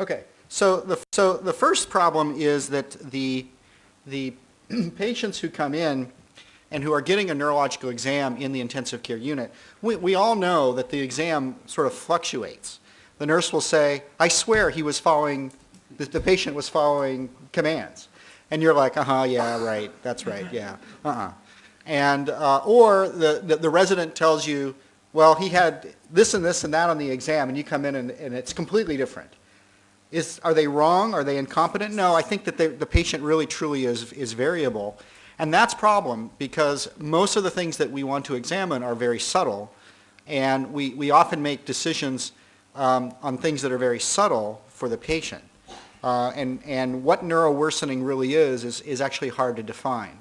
Okay, so the first problem is that the patients who come in and who are getting a neurological exam in the intensive care unit, we all know that the exam sort of fluctuates. The nurse will say, I swear he was following, the patient was following commands. And you're like, yeah, right, that's right, yeah, And, or the resident tells you, well, he had this and this and that on the exam, and you come in and it's completely different. Are they wrong? Are they incompetent? No, I think that the patient really truly is variable. And that's a problem because most of the things that we want to examine are very subtle, and we often make decisions on things that are very subtle for the patient. And what neuro worsening really is actually hard to define.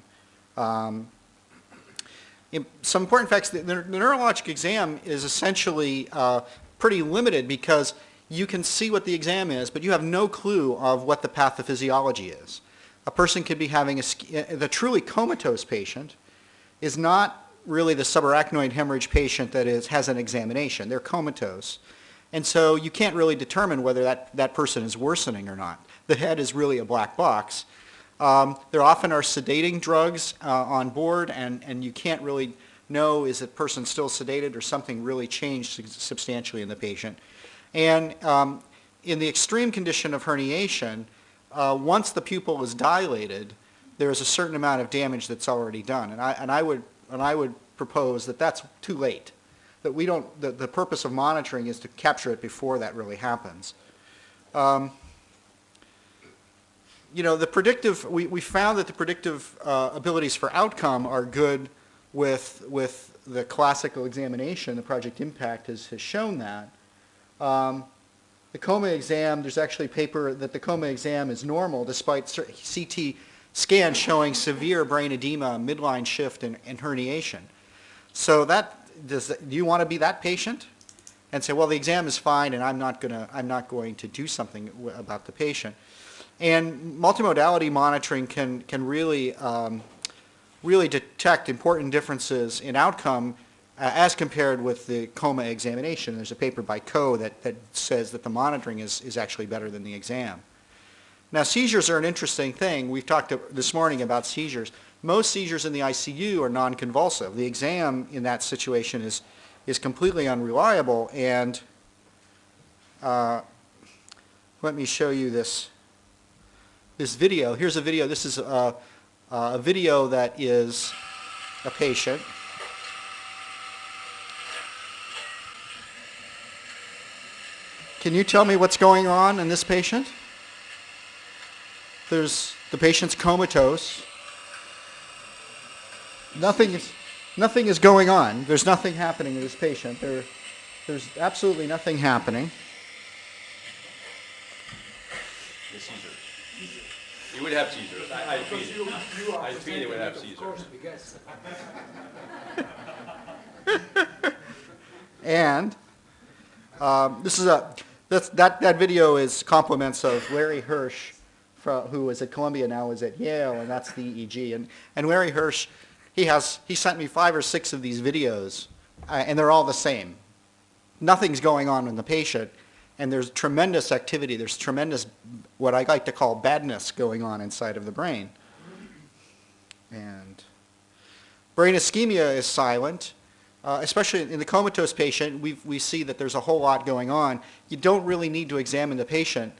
Some important facts, the neurologic exam is essentially pretty limited because you can see what the exam is, but you have no clue of what the pathophysiology is. A person could be having the truly comatose patient is not really the subarachnoid hemorrhage patient that has an examination. They're comatose. And so you can't really determine whether that person is worsening or not. The head is really a black box. There often are sedating drugs on board, and you can't really know, is the person still sedated or something really changed substantially in the patient. And in the extreme condition of herniation, once the pupil is dilated, there is a certain amount of damage that's already done. And I would propose that that's too late. That we don't. The purpose of monitoring is to capture it before that really happens. The predictive. We found that the predictive abilities for outcome are good with the classical examination. The Project Impact has shown that. The coma exam, there's actually paper that the coma exam is normal despite CT scans showing severe brain edema, midline shift, and herniation. So do you want to be that patient and say, well, the exam is fine and I'm not going to do something about the patient? And multimodality monitoring can really detect important differences in outcome as compared with the coma examination. There's a paper by Coe that says that the monitoring is actually better than the exam. Now, seizures are an interesting thing. We've talked this morning about seizures. Most seizures in the ICU are nonconvulsive. The exam in that situation is completely unreliable. And let me show you this video. Here's a video. This is a video that is a patient. Can you tell me what's going on in this patient? The patient's comatose. Nothing is going on. There's nothing happening in this patient. There's absolutely nothing happening. The seizure. You would have seizures. I tweeted would have seizures. And that video is compliments of Larry Hirsch, who was at Columbia, now is at Yale, and that's the EEG. And Larry Hirsch, he sent me 5 or 6 of these videos, and they're all the same. Nothing's going on in the patient, and there's tremendous activity. There's tremendous, what I like to call badness going on inside of the brain. And brain ischemia is silent. Especially in the comatose patient, we see that there's a whole lot going on. You don't really need to examine the patient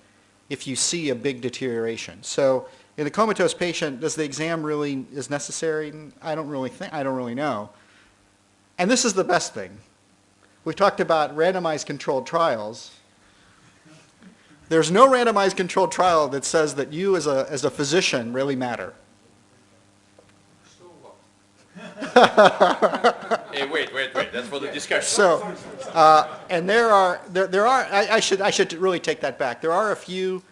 if you see a big deterioration. So in the comatose patient, does the exam really is necessary? I don't really know. And this is the best thing. We talked about randomized controlled trials. There's no randomized controlled trial that says that you as a physician really matter. Hey, wait. That's for the discussion. So, and there are. I should really take that back. There are a few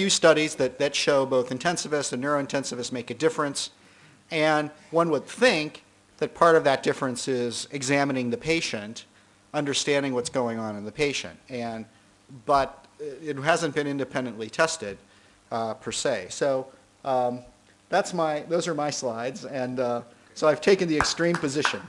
studies that show both intensivists and neurointensivists make a difference, and one would think that part of that difference is examining the patient, understanding what's going on in the patient, but it hasn't been independently tested per se. So. Those are my slides, and so I've taken the extreme position.